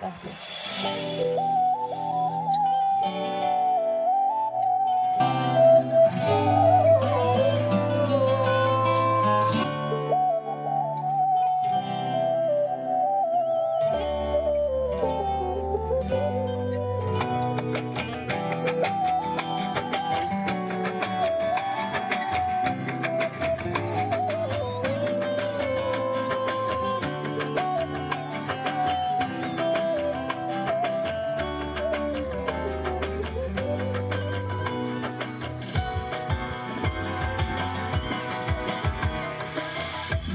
با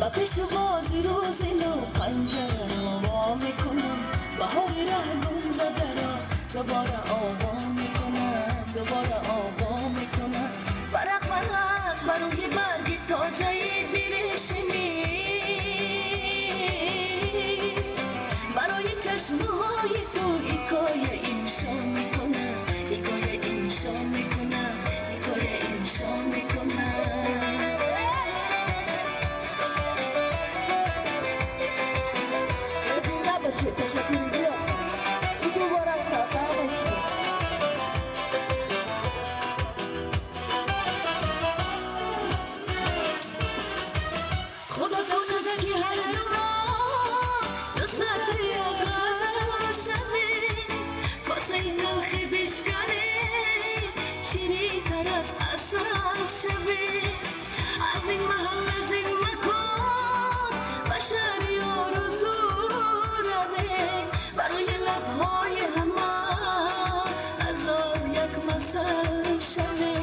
پیشوازی روزی نو پنجره رو وا میکنم بهاری ره گم زده را دوباره آوا میکنم فرق برای برگی تازه بیرشمی برای چشمهای تو حکایه انشا میکنم تشکر زیاد دوباره شاکر باشید خدا کنه که هر دوران دوست یا غزل شده کاسه نلخی بشکنه شیری تر از اصل شده از این محل از این مکان بشر یارزو برای لبهای همان هزار یک مثل شوه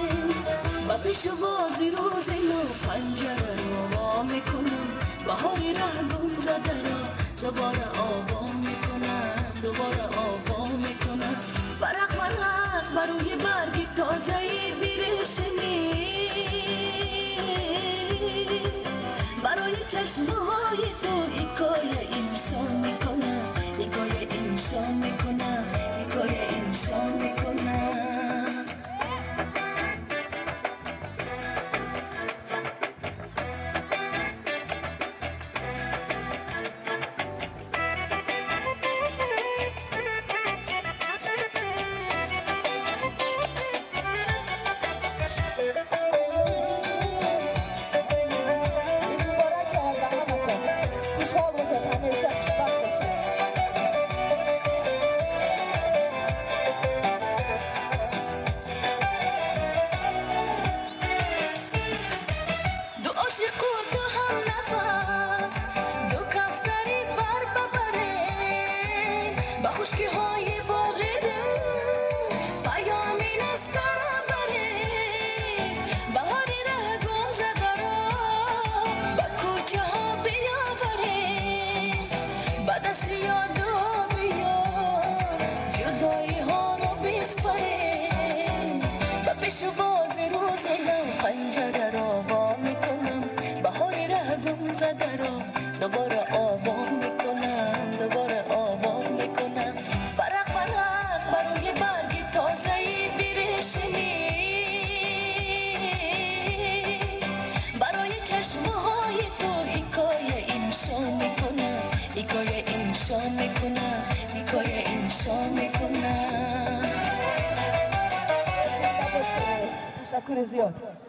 و پیش بازی روزی نو پنجره رو وا میکنم بهاری ره گم زده را دوباره آوا میکنم فرق برای برگی تازه بیرشمی برای چشمهای تو حکایه انشا میکنم خشکی های باغ دل پیامی نستم بره بهاری ره گم زده را به کوچه ها بیاوره به دست یادو بیار جدایی ها رو بسپره به پیش باز روز نو پنجره را وا میکنم بهاری ره گم زده را دوباره آبان میکنم فرق برای برگی تازه بیرشمی برای چشمهای تو حکایه انشا میکنم تشکر زیاد